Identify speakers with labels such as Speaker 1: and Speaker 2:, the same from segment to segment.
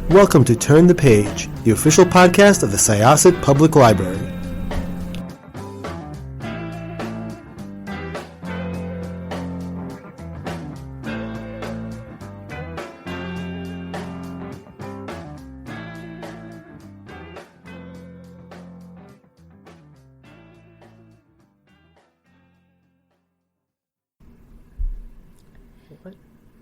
Speaker 1: Welcome to Turn the Page, the official podcast of the Syosset Public Library.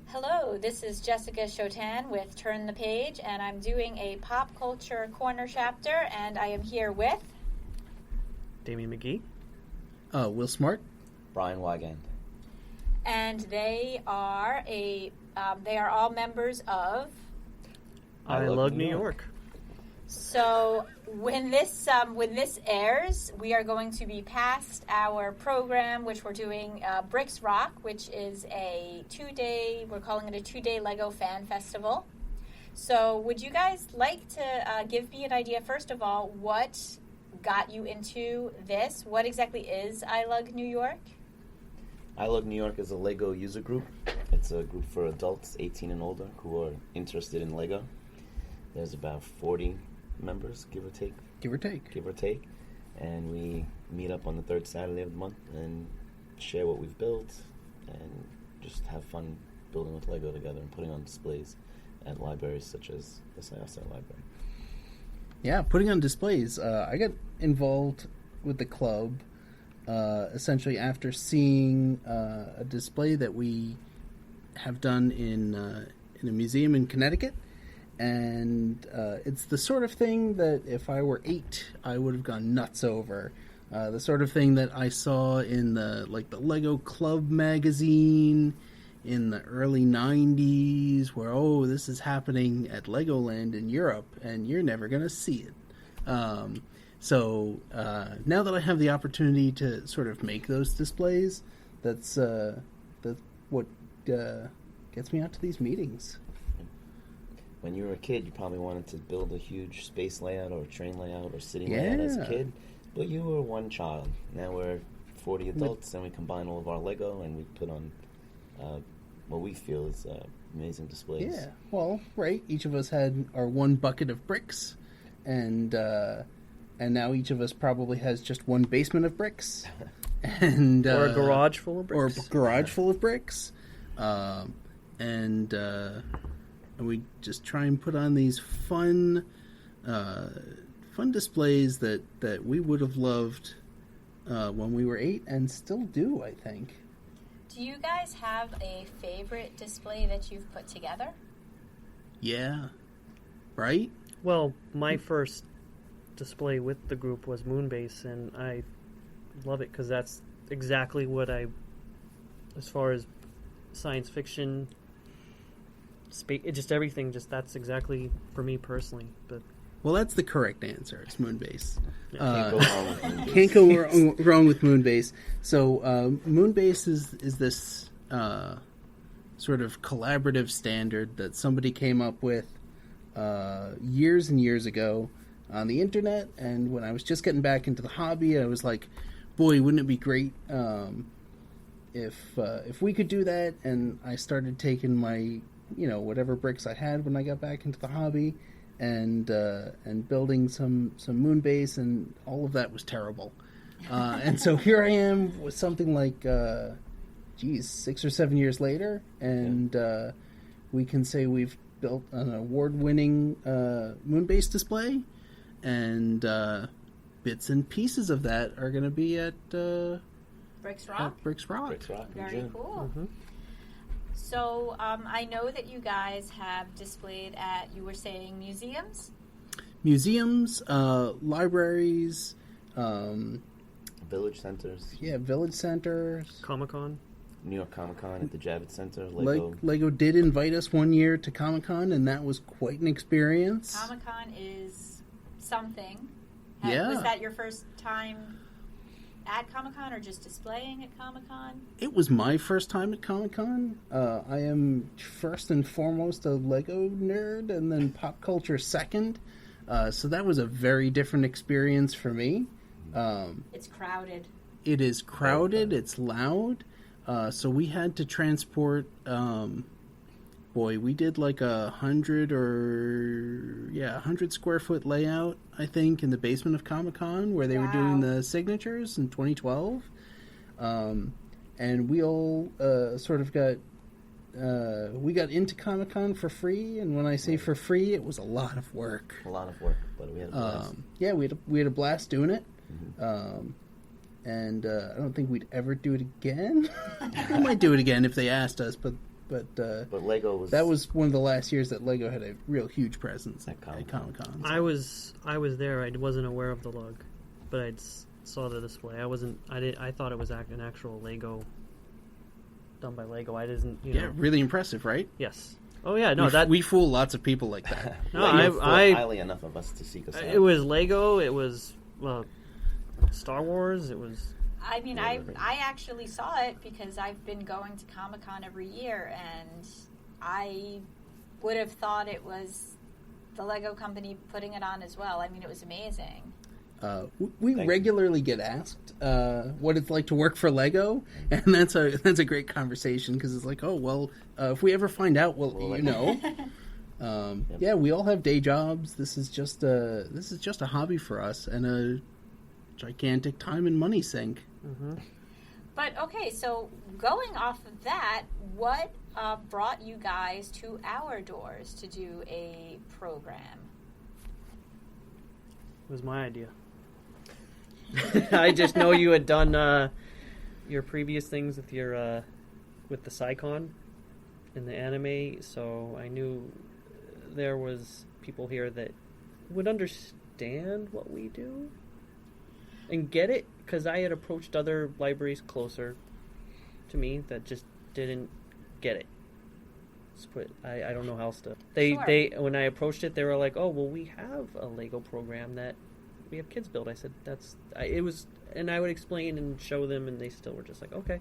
Speaker 2: Hello, this is Jessica Chotan with Turn the Page, and I'm doing a pop culture corner chapter, and I am here with
Speaker 3: Damien McGee,
Speaker 4: Will Smart,
Speaker 5: Brian Wygand,
Speaker 2: and they are all members of
Speaker 3: I Lug New York.
Speaker 2: So when this airs, we are going to be past our program, which we're doing Bricks Rock, which is we're calling it a 2-day Lego fan festival. So would you guys like to give me an idea, first of all, what got you into this? What exactly is I Lug New York?
Speaker 5: I Lug New York is a Lego user group. It's a group for adults 18 and older who are interested in Lego. There's about 40 members, give or take. And we meet up on the third Saturday of the month and share what we've built and just have fun building with Lego together and putting on displays at libraries such as the Syosset Library.
Speaker 4: Yeah, putting on displays. I got involved with the club essentially after seeing a display that we have done in a museum in Connecticut. And it's the sort of thing that if I were 8, I would have gone nuts over. The sort of thing that I saw in the Lego Club magazine in the early 90s, where, this is happening at Legoland in Europe, and you're never going to see it. So now that I have the opportunity to sort of make those displays, that's what gets me out to these meetings.
Speaker 5: When you were a kid, you probably wanted to build a huge space layout or a train layout or city layout as a kid, but you were one child. Now we're 40 adults, and we combine all of our Lego, and we put on what we feel is amazing displays.
Speaker 4: Yeah, well, right. Each of us had our one bucket of bricks, and now each of us probably has just one basement of bricks, and
Speaker 3: or a garage full of bricks,
Speaker 4: and we just try and put on these fun displays that we would have loved when we were 8 and still do, I think.
Speaker 2: Do you guys have a favorite display that you've put together?
Speaker 4: Yeah. Right?
Speaker 3: Well, my first display with the group was Moonbase, and I love it because that's exactly what as far as science fiction, just everything, that's exactly for me personally. But
Speaker 4: that's the correct answer. It's Moonbase.
Speaker 5: Yeah,
Speaker 4: can't go wrong with Moonbase. So Moonbase is this sort of collaborative standard that somebody came up with years and years ago on the internet. And when I was just getting back into the hobby, I was like, boy, wouldn't it be great if we could do that? And I started taking my whatever bricks I had when I got back into the hobby, and building some Moonbase, and all of that was terrible. And so here I am with something like, 6 or 7 years later, and we can say we've built an award-winning Moonbase display, and bits and pieces of that are going to be at
Speaker 2: Bricks Rock. Very cool. Mm-hmm. So I know that you guys have displayed at, you were saying, museums?
Speaker 4: Museums, libraries.
Speaker 5: Village centers.
Speaker 4: Yeah, village centers.
Speaker 3: Comic-Con.
Speaker 5: New York Comic-Con at the Javits Center.
Speaker 4: Lego did invite us one year to Comic-Con, and that was quite an experience.
Speaker 2: Comic-Con is something.
Speaker 4: Yeah.
Speaker 2: Was that your first time at Comic-Con or just displaying at Comic-Con?
Speaker 4: It was my first time at Comic-Con. I am first and foremost a Lego nerd, and then pop culture second. So that was a very different experience for me.
Speaker 2: It's crowded.
Speaker 4: It is crowded. It's loud. So we had to transport boy, we did like 100 square foot layout, I think, in the basement of Comic-Con where they were doing the signatures in 2012. And we all sort of got we got into Comic-Con for free, and when I say for free, it was a lot of work.
Speaker 5: A lot of work, but we had a blast.
Speaker 4: We had a blast doing it. And I don't think we'd ever do it again. We might do it again if they asked us, but
Speaker 5: Lego was...
Speaker 4: That was one of the last years that Lego had a real huge presence at Comic-Con.
Speaker 3: I was there. I wasn't aware of the lug, but I saw the display. I thought it was an actual Lego done by Lego. I didn't.
Speaker 4: Yeah, really impressive, right?
Speaker 3: Yes. Oh yeah, no,
Speaker 4: we fool lots of people like that.
Speaker 3: No,
Speaker 5: I highly enough of us to seek us out.
Speaker 3: It was Lego. It was Star Wars. It was.
Speaker 2: I mean, I actually saw it because I've been going to Comic-Con every year, and I would have thought it was the Lego company putting it on as well. I mean, it was amazing.
Speaker 4: We regularly get asked what it's like to work for Lego, and that's a great conversation because it's like, oh well, if we ever find out, well, you know. Yeah, we all have day jobs. This is just a hobby for us and a gigantic time and money sink.
Speaker 3: Mm-hmm.
Speaker 2: But okay, so going off of that, what brought you guys to our doors to do a program?
Speaker 3: It was my idea. I just know you had done your previous things with your with the Psycon and the anime, so I knew there was people here that would understand what we do and get it, because I had approached other libraries closer to me that just didn't get it. I don't know how else to. They when I approached it, they were like, "Oh, well, we have a Lego program that we have kids build." I said, it was, and I would explain and show them, and they still were just like, "Okay."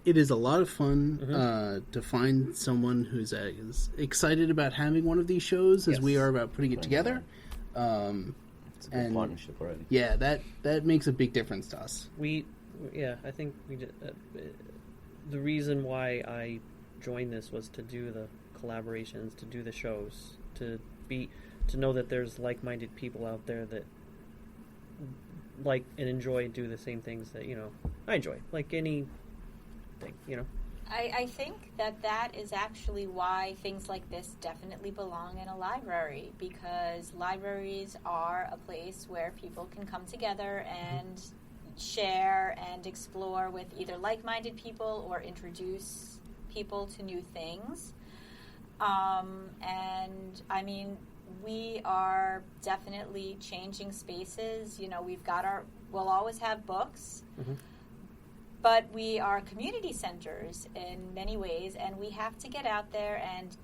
Speaker 4: It is a lot of fun to find someone who's as excited about having one of these shows as we are about putting it together.
Speaker 5: It's a good partnership already.
Speaker 4: Yeah, that makes a big difference to us.
Speaker 3: I think we did. The reason why I joined this was to do the collaborations, to do the shows, to know that there's like-minded people out there that like and enjoy and do the same things that I enjoy, like anything.
Speaker 2: I think that is actually why things like this definitely belong in a library, because libraries are a place where people can come together and share and explore with either like-minded people or introduce people to new things. And I mean, we are definitely changing spaces. We'll always have books. Mm-hmm. But we are community centers in many ways, and we have to get out there and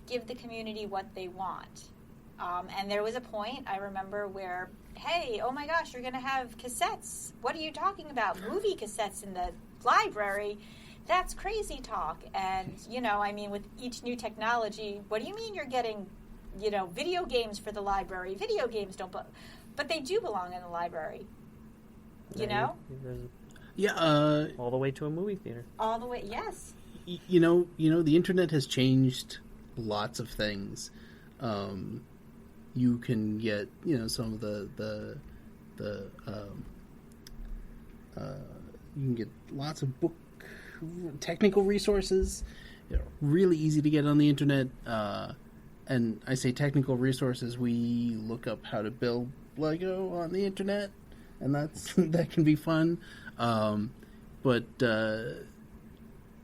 Speaker 2: give the community what they want. And there was a point, I remember, where, hey, oh my gosh, you're going to have cassettes. What are you talking about? Movie cassettes in the library? That's crazy talk. And, with each new technology, what do you mean you're getting, video games for the library? Video games don't, but they do belong in the library,
Speaker 4: Yeah,
Speaker 3: all the way to a movie theater.
Speaker 2: All the way, yes.
Speaker 4: The internet has changed lots of things. You can get, some of the you can get lots of book technical resources. Really easy to get on the internet. And I say technical resources. We look up how to build Lego on the internet, and that can be fun. But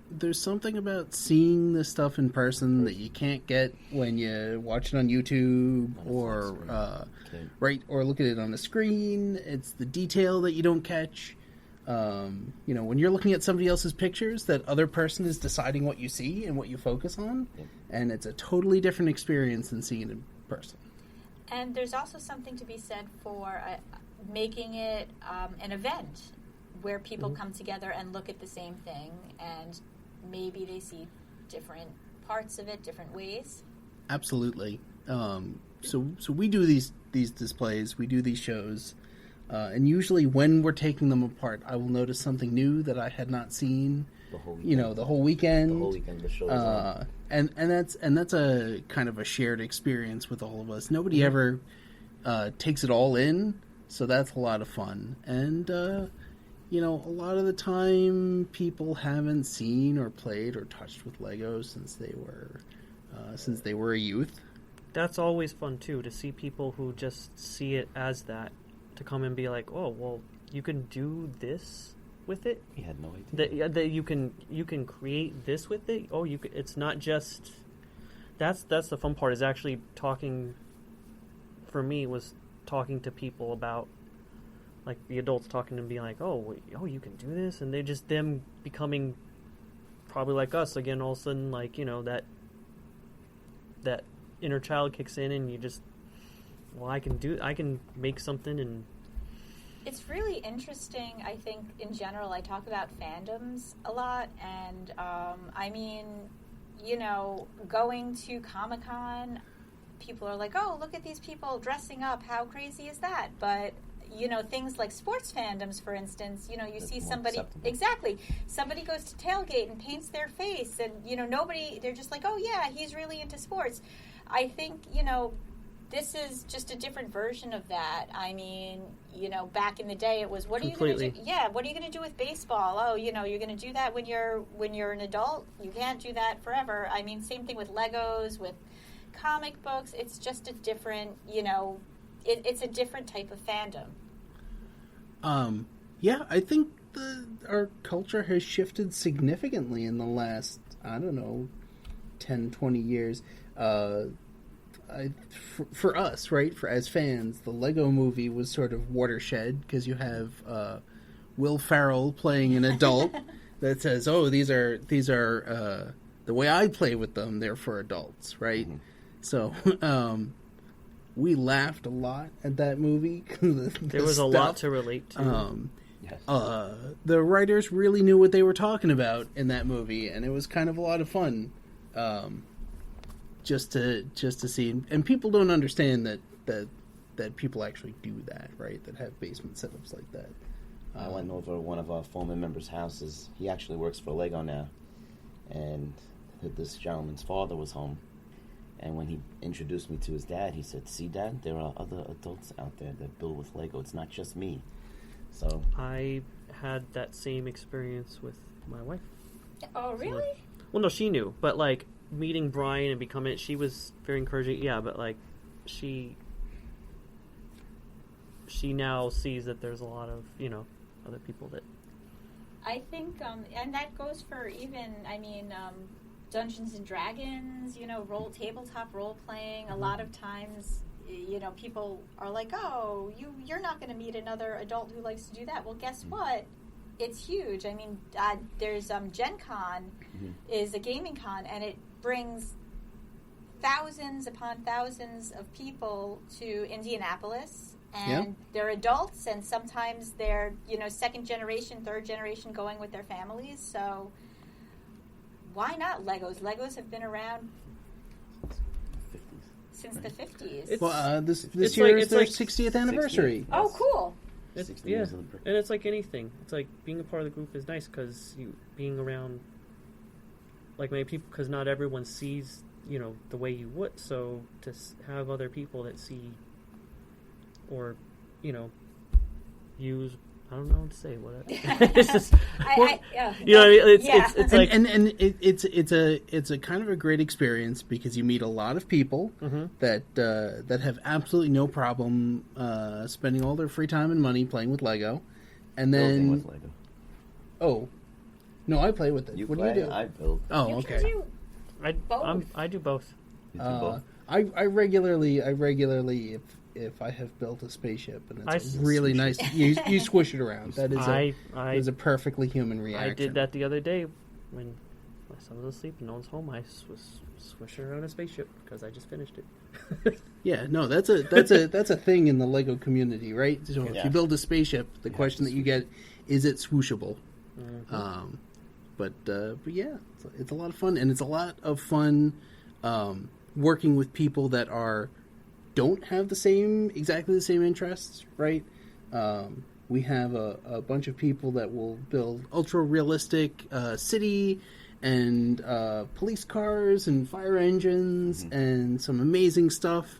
Speaker 4: there's something about seeing this stuff in person that you can't get when you watch it on YouTube or look at it on a screen. It's the detail that you don't catch. When you're looking at somebody else's pictures, that other person is deciding what you see and what you focus on, and it's a totally different experience than seeing it in person.
Speaker 2: And there's also something to be said for making it an event where people come together and look at the same thing, and maybe they see different parts of it, different ways.
Speaker 4: Absolutely. So we do these displays, we do these shows, and usually when we're taking them apart, I will notice something new that I had not seen
Speaker 5: The whole
Speaker 4: the whole weekend.
Speaker 5: The whole weekend the show is on.
Speaker 4: And that's a kind of a shared experience with all of us. Nobody ever takes it all in, so that's a lot of fun. And a lot of the time people haven't seen or played or touched with Legos since they were a youth.
Speaker 3: That's always fun too, to see people who just see it as that, to come and be like, oh, well, you can do this with it.
Speaker 5: We had no idea
Speaker 3: that you can create this with it. Oh, you can, it's not just. That's the fun part, is actually talking. For me, was talking to people about, like the adults talking and being like, oh, you can do this, and they're just them becoming probably like us again. All of a sudden, like that inner child kicks in, and you just, well, I can make something. And
Speaker 2: it's really interesting. I think in general, I talk about fandoms a lot, and going to Comic-Con, people are like, oh, look at these people dressing up, how crazy is that? But things like sports fandoms, for instance, you see somebody somebody goes to tailgate and paints their face, and nobody, they're just like, oh yeah, he's really into sports. I think this is just a different version of that. I mean, back in the day, it was, what are you going to do? Yeah, what are you going to do with baseball? Oh, you're going to do that when you're an adult. You can't do that forever. I mean, same thing with Legos, with comic books. It's just a different, it's a different type of fandom.
Speaker 4: Yeah, I think our culture has shifted significantly in the last, 10, 20 years. For us, right, as fans, the Lego Movie was sort of watershed, because you have Will Ferrell playing an adult that says, "Oh, these are the way I play with them. They're for adults," right? Mm-hmm. So we laughed a lot at that movie.
Speaker 3: There was a lot to relate to.
Speaker 5: Yes.
Speaker 4: The writers really knew what they were talking about in that movie, and it was kind of a lot of fun. Just to see, and people don't understand that people actually do that, right? That have basement setups like that.
Speaker 5: I went over to one of our former members' houses. He actually works for Lego now, and this gentleman's father was home. And when he introduced me to his dad, he said, "See, Dad, there are other adults out there that build with Lego. It's not just me." So
Speaker 3: I had that same experience with my wife.
Speaker 2: Oh, really?
Speaker 3: So, well, no, she knew, but like, meeting Brian and becoming it, she was very encouraging. Yeah, but like, she now sees that there's a lot of other people that.
Speaker 2: I think, and that goes for even, Dungeons and Dragons. Tabletop role playing. A lot of times, people are like, "Oh, you're not going to meet another adult who likes to do that." Well, guess what? It's huge. I mean, there's Gen Con is a gaming con, and it brings thousands upon thousands of people to Indianapolis, and they're adults, and sometimes they're second generation, third generation going with their families. So why not Legos? Legos have been around since the 50s.
Speaker 4: Well, this year is their 60th anniversary.
Speaker 5: 60th.
Speaker 2: Oh, cool.
Speaker 3: Yeah, and it's like anything. It's like being a part of the group is nice, because being around like many people, because not everyone sees the way you would. So to have other people that see or use, I don't know what to say. What it's just, it's like,
Speaker 4: and it's a kind of a great experience, because you meet a lot of people that have absolutely no problem spending all their free time and money playing with Lego, and then
Speaker 5: building with Lego.
Speaker 4: Oh, no, I play with it.
Speaker 5: You
Speaker 4: what
Speaker 5: play,
Speaker 4: do you do?
Speaker 5: I build.
Speaker 4: Oh, okay.
Speaker 3: I do both.
Speaker 5: You do both.
Speaker 4: I regularly, if I have built a spaceship and it's really nice, you squish it around. That is a perfectly human reaction.
Speaker 3: I did that the other day when my son was asleep and no one's home. I was swishing around a spaceship because I just finished it.
Speaker 4: Yeah, no, that's a thing in the Lego community, right? So if you build a spaceship, the question that you get is, it swooshable? Mm-hmm. But yeah, it's a lot of fun, and it's a lot of fun working with people that don't have exactly the same interests, right? We have a bunch of people that will build ultra-realistic city and police cars and fire engines and some amazing stuff.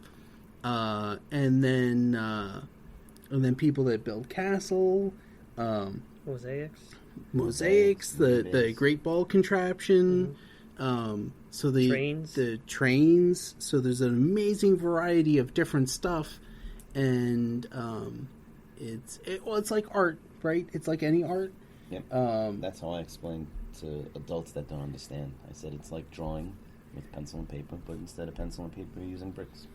Speaker 4: And then people that build castle, mosaics, the Great Ball contraption. So the trains. So there's an amazing variety of different stuff, and it's like art, right? It's like any art.
Speaker 5: Yep. That's how I explain to adults that don't understand. I said it's like drawing with pencil and paper, but instead of pencil and paper, you're using bricks.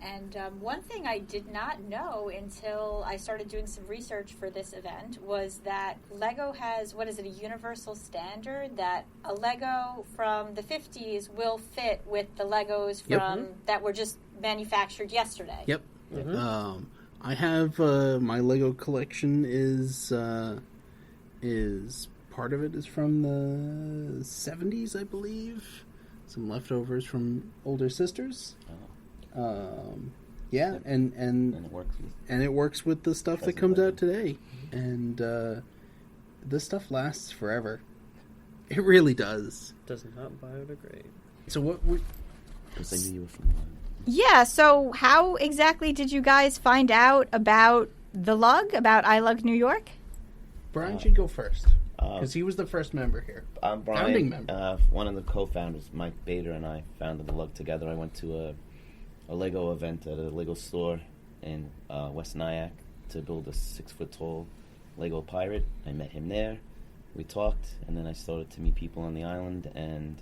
Speaker 2: And one thing I did not know until I started doing some research for this event was that Lego has, a universal standard that a Lego from the 50s will fit with the Legos from that were just manufactured yesterday.
Speaker 4: Yep. I have my Lego collection is part of it is from the 70s, I believe. Some leftovers from older sisters. And it works with the stuff that comes out today, and this stuff lasts forever. It really does.
Speaker 3: Does not biodegrade.
Speaker 4: So what?
Speaker 5: Because I knew you were from.
Speaker 2: Yeah. So how exactly did you guys find out about the Lug? About I Lug New York?
Speaker 4: Brian should go first because he was the first member here.
Speaker 5: I'm Brian,
Speaker 4: founding member.
Speaker 5: One of the co-founders, Mike Bader, and I founded the Lug together. I went to a Lego event at a Lego store in West Nyack to build a 6-foot-tall Lego pirate. I met him there. We talked, and then I started to meet people on the island. And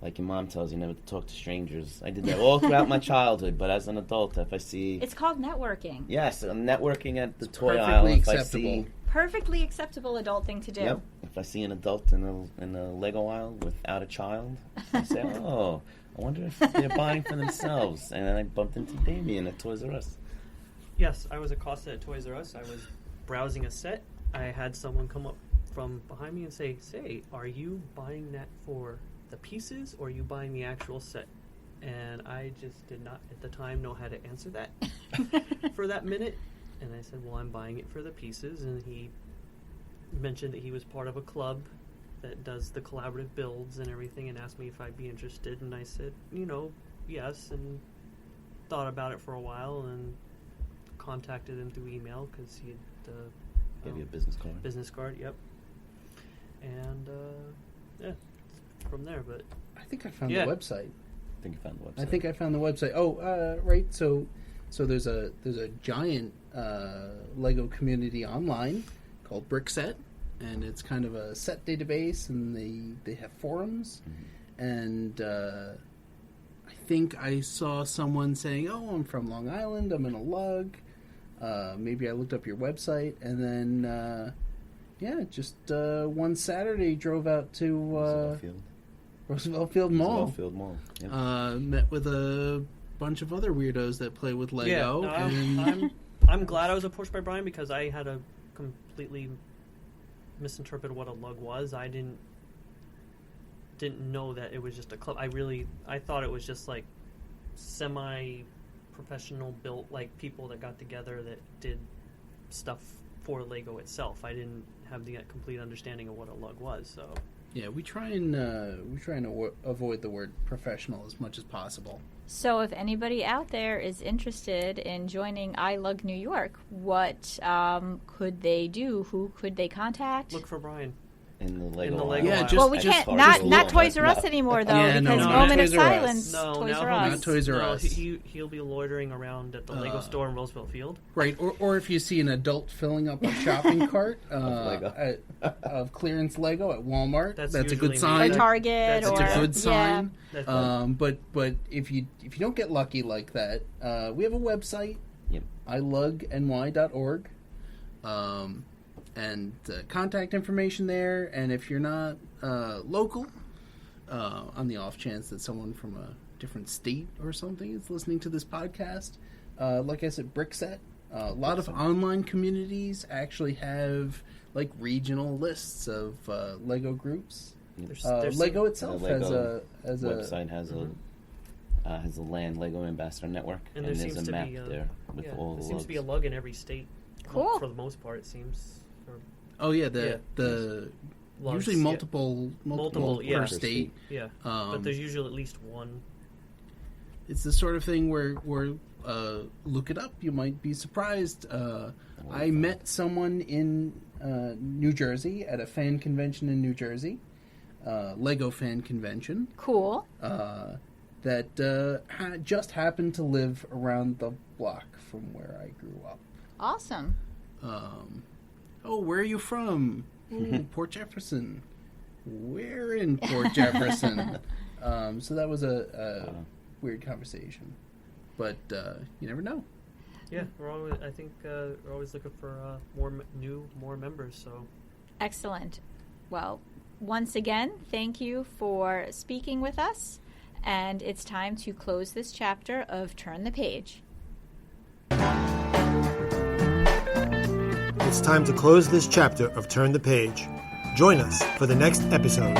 Speaker 5: like your mom tells you, never to talk to strangers. I did that all throughout my childhood, but as an adult, if I see...
Speaker 2: It's called networking.
Speaker 5: Yes, I'm networking at the toy aisle. If
Speaker 4: acceptable.
Speaker 5: I see...
Speaker 2: Perfectly acceptable adult thing to do.
Speaker 5: Yep. If I see an adult in the Lego aisle without a child, I say, oh... I wonder if they're buying for themselves. And then I bumped into Damien at Toys R Us.
Speaker 3: Yes, I was accosted at Toys R Us. I was browsing a set. I had someone come up from behind me and say, are you buying that for the pieces or are you buying the actual set? And I just did not, at the time, know how to answer that for that minute. And I said, well, I'm buying it for the pieces. And he mentioned that he was part of a club that does the collaborative builds and everything, and asked me if I'd be interested, and I said, yes, and thought about it for a while, and contacted him through email, because he had...
Speaker 5: Gave you a business card?
Speaker 3: Business card, yep. And, from there, but...
Speaker 4: I think I found the website.
Speaker 5: I think you found the website.
Speaker 4: I think I found the website. Oh, right, so there's a giant Lego community online called Brickset, and it's kind of a set database, and they have forums, and I think I saw someone saying, oh, I'm from Long Island, I'm in a Lug, maybe I looked up your website, and then, just one Saturday drove out to Roosevelt Field Mall. Yep. Met with a bunch of other weirdos that play with Lego.
Speaker 3: Yeah, I'm glad I was approached by Brian, because I had a completely misinterpreted what a lug was. I didn't know that it was just a club. I thought it was just like semi-professional built, like people that got together that did stuff for Lego itself. I didn't have the complete understanding of what a lug was. So
Speaker 4: yeah, we try and avoid the word professional as much as possible.
Speaker 2: So if anybody out there is interested in joining I Lug New York, what could they do? Who could they contact?
Speaker 3: Look for Brian.
Speaker 5: In the Lego
Speaker 4: Yeah,
Speaker 5: aisle.
Speaker 2: We can't, not Toys R Us anymore, though, because Moment of Silence, Toys R Us.
Speaker 4: Not Toys R Us.
Speaker 3: He'll be loitering around at the Lego store in Roosevelt Field.
Speaker 4: Right, or if you see an adult filling up a shopping cart of clearance Lego at Walmart, that's a good sign.
Speaker 2: Or Target.
Speaker 4: That's a good sign.
Speaker 2: Yeah.
Speaker 4: But if you don't get lucky like that, we have a website, ILUGNY.org. And contact information there, and if you're not local, on the off chance that someone from a different state or something is listening to this podcast, like I said, Brickset, a lot of online communities actually have like regional lists of Lego groups. Lego itself has a
Speaker 5: website has a land Lego Ambassador Network, and there's a map there with all the
Speaker 3: seems
Speaker 5: lugs.
Speaker 3: to be a lug in every state.
Speaker 2: Cool.
Speaker 3: For the most part, it seems. Or
Speaker 4: Oh yeah, the
Speaker 3: logs,
Speaker 4: usually multiple per state.
Speaker 3: Yeah, but there's usually at least one.
Speaker 4: It's the sort of thing where look it up. You might be surprised. I met someone in New Jersey at a fan convention in New Jersey, Lego fan convention.
Speaker 2: Cool.
Speaker 4: That just happened to live around the block from where I grew up.
Speaker 2: Awesome.
Speaker 4: Oh, where are you from? Ooh, Port Jefferson. We're in Port Jefferson. So that was a weird conversation. But you never know.
Speaker 3: Yeah, I think we're always looking for more members. So
Speaker 2: Excellent. Well, once again, thank you for speaking with us. And it's time to close this chapter of Turn the Page.
Speaker 1: It's time to close this chapter of Turn the Page. Join us for the next episode.